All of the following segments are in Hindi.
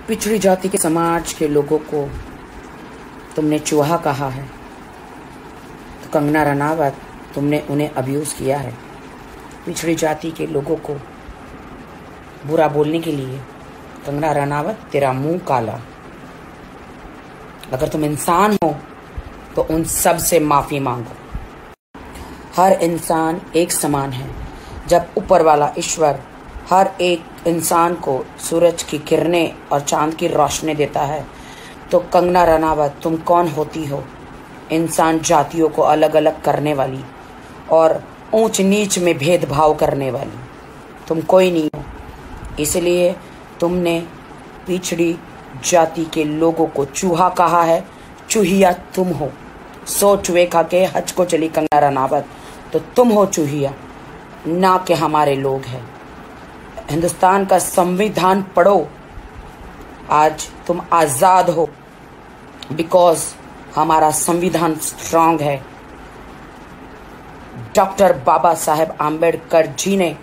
पिछड़ी जाति के समाज के लोगों को तुमने चूहा कहा है, तो कंगना रनावत तुमने उन्हें अब्यूज किया है। पिछड़ी जाति के लोगों को बुरा बोलने के लिए कंगना रनावत तेरा मुंह काला। अगर तुम इंसान हो तो उन सब से माफी मांगो। हर इंसान एक समान है। जब ऊपर वाला ईश्वर हर एक इंसान को सूरज की किरणें और चांद की रोशनी देता है, तो कंगना रनावत तुम कौन होती हो? इंसान जातियों को अलग अलग करने वाली और ऊंच नीच में भेदभाव करने वाली तुम कोई नहीं हो। इसलिए तुमने पिछड़ी जाति के लोगों को चूहा कहा है। चूहिया तुम हो। सो चूहे खा के हज को चली कंगना रनावत, तो तुम हो चूहिया, ना कि हमारे लोग हैं। हिंदुस्तान का संविधान पढ़ो। आज तुम आजाद हो बिकॉज हमारा संविधान स्ट्रांग है। डॉक्टर बाबा साहेब आम्बेडकर जी ने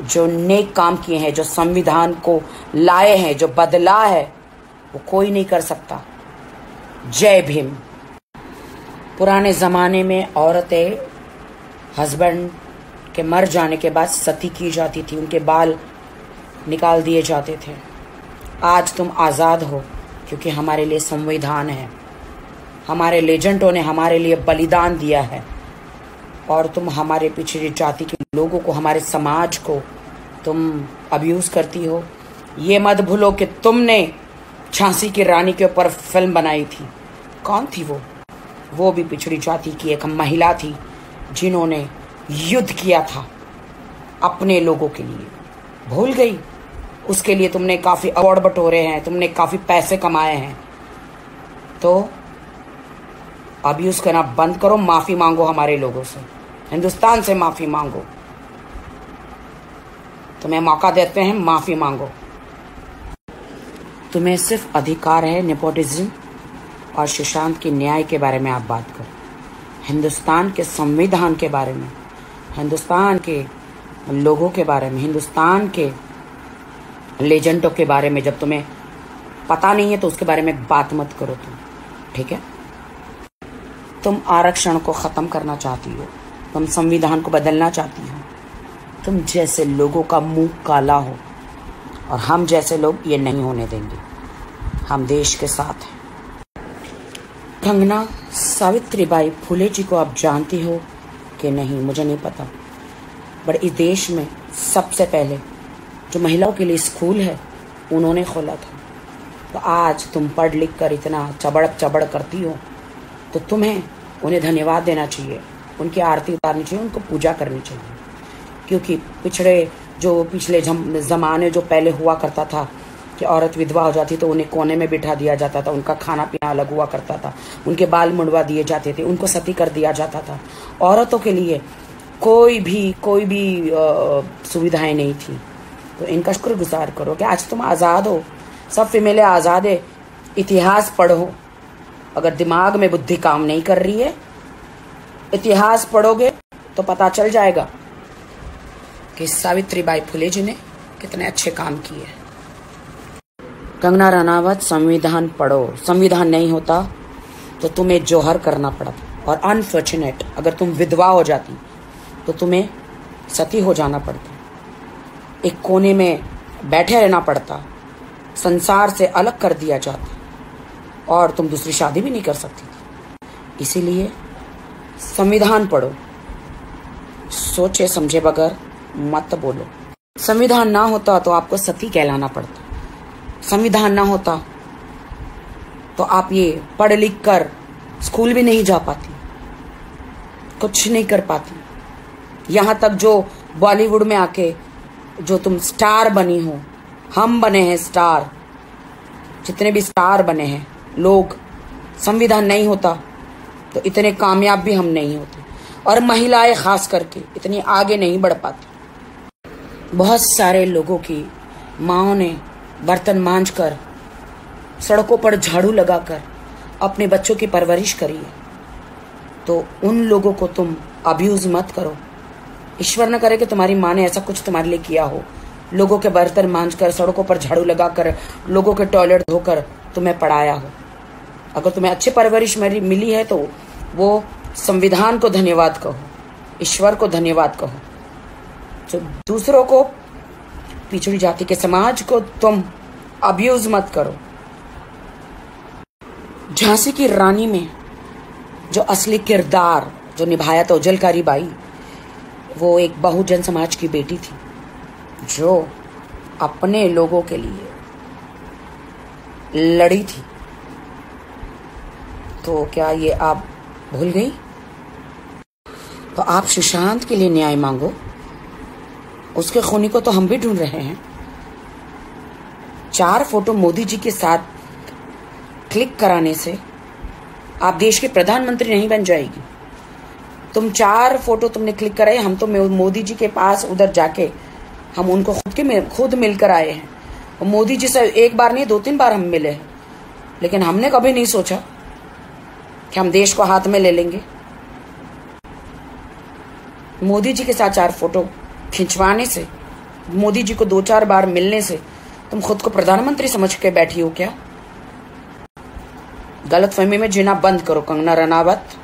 जो नेक काम किए हैं, जो संविधान को लाए हैं, जो बदला है, वो कोई नहीं कर सकता। जय भीम। पुराने ज़माने में औरतें हस्बैंड के मर जाने के बाद सती की जाती थी, उनके बाल निकाल दिए जाते थे। आज तुम आज़ाद हो क्योंकि हमारे लिए संविधान है। हमारे लेजेंडों ने हमारे लिए बलिदान दिया है और तुम हमारे पिछड़ी जाति के लोगों को, हमारे समाज को तुम अब्यूज़ करती हो। ये मत भूलो कि तुमने झांसी की रानी के ऊपर फिल्म बनाई थी। कौन थी वो? वो भी पिछड़ी जाति की एक महिला थी जिन्होंने युद्ध किया था अपने लोगों के लिए। भूल गई? उसके लिए तुमने काफ़ी अवार्ड बटोरे हैं, तुमने काफ़ी पैसे कमाए हैं। तो अब्यूज़ करना बंद करो, माफ़ी मांगो हमारे लोगों से, हिंदुस्तान से माफ़ी मांगो। तुम्हें मौका देते हैं, माफ़ी मांगो। तुम्हें सिर्फ अधिकार है नेपोटिज्म और सुशांत के न्याय के बारे में आप बात करो। हिंदुस्तान के संविधान के बारे में, हिंदुस्तान के लोगों के बारे में, हिंदुस्तान के लेजेंडों के बारे में जब तुम्हें पता नहीं है तो उसके बारे में बात मत करो तुम, ठीक है? तुम आरक्षण को ख़त्म करना चाहती हो, तुम संविधान को बदलना चाहती हो। तुम जैसे लोगों का मुंह काला हो और हम जैसे लोग ये नहीं होने देंगे। हम देश के साथ हैं। कंगना सावित्रीबाई फुले जी को आप जानती हो कि नहीं मुझे नहीं पता, बट इस देश में सबसे पहले जो महिलाओं के लिए स्कूल है उन्होंने खोला था। तो आज तुम पढ़ लिख कर इतना चबड़ करती हो तो तुम्हें उन्हें धन्यवाद देना चाहिए, उनकी आरती उतारनी चाहिए, उनको पूजा करनी चाहिए। क्योंकि पिछले ज़माने जो पहले हुआ करता था कि औरत विधवा हो जाती तो उन्हें कोने में बिठा दिया जाता था, उनका खाना पीना अलग हुआ करता था, उनके बाल मुंडवा दिए जाते थे, उनको सती कर दिया जाता था। औरतों के लिए कोई भी सुविधाएं नहीं थी। तो इनका शुक्रगुजार करो कि आज तुम आज़ाद हो। सब फीमेलें आज़ाद है। इतिहास पढ़ो। अगर दिमाग में बुद्धि काम नहीं कर रही है, इतिहास पढ़ोगे तो पता चल जाएगा कि सावित्रीबाई फुले जी ने कितने अच्छे काम किए। कंगना रनावत, संविधान पढ़ो। संविधान नहीं होता तो तुम्हें जौहर करना पड़ा। और अनफॉर्चुनेट, अगर तुम विधवा हो जाती तो तुम्हें सती हो जाना पड़ता, एक कोने में बैठे रहना पड़ता, संसार से अलग कर दिया जाता और तुम दूसरी शादी भी नहीं कर सकती थी। इसीलिए संविधान पढ़ो, सोचे समझे बगैर मत बोलो। संविधान ना होता तो आपको सती कहलाना पड़ता। संविधान ना होता तो आप ये पढ़ लिख कर स्कूल भी नहीं जा पाती, कुछ नहीं कर पाती। यहाँ तक जो बॉलीवुड में आके जो तुम स्टार बनी हो, हम बने हैं स्टार, जितने भी स्टार बने हैं लोग, संविधान नहीं होता तो इतने कामयाब भी हम नहीं होते और महिलाएं खास करके इतनी आगे नहीं बढ़ पाती। बहुत सारे लोगों की माँओं ने बर्तन मांजकर, सड़कों पर झाड़ू लगाकर अपने बच्चों की परवरिश करी है। तो उन लोगों को तुम अब्यूज मत करो। ईश्वर न करे कि तुम्हारी माँ ने ऐसा कुछ तुम्हारे लिए किया हो। लोगों के बर्तन मांजकर, सड़कों पर झाड़ू लगाकर, लोगों के टॉयलेट धोकर तुम्हें पढ़ाया हो। अगर तुम्हें अच्छी परवरिश मिली है तो वो संविधान को धन्यवाद कहो, ईश्वर को धन्यवाद कहो। तो दूसरों को, पिछड़ी जाति के समाज को तुम अब्यूज मत करो। झांसी की रानी में जो असली किरदार जो निभाया था उजलकारी बाई, वो एक बहुजन समाज की बेटी थी जो अपने लोगों के लिए लड़ी थी। तो क्या ये आप भूल गई? तो आप सुशांत के लिए न्याय मांगो, उसके खूनी को तो हम भी ढूंढ रहे हैं। 4 फोटो मोदी जी के साथ क्लिक कराने से आप देश के प्रधानमंत्री नहीं बन जाएगी। तुम 4 फोटो तुमने क्लिक कराए, हम तो मोदी जी के पास उधर जाके हम उनको खुद मिलकर आए हैं। और मोदी जी से एक बार नहीं 2-3 बार हम मिले हैं, लेकिन हमने कभी नहीं सोचा कि हम देश को हाथ में ले लेंगे। मोदी जी के साथ 4 फोटो खिंचवाने से, मोदी जी को 2-4 बार मिलने से तुम खुद को प्रधानमंत्री समझ के बैठी हो क्या? गलतफहमी में जीना बंद करो कंगना रनावत।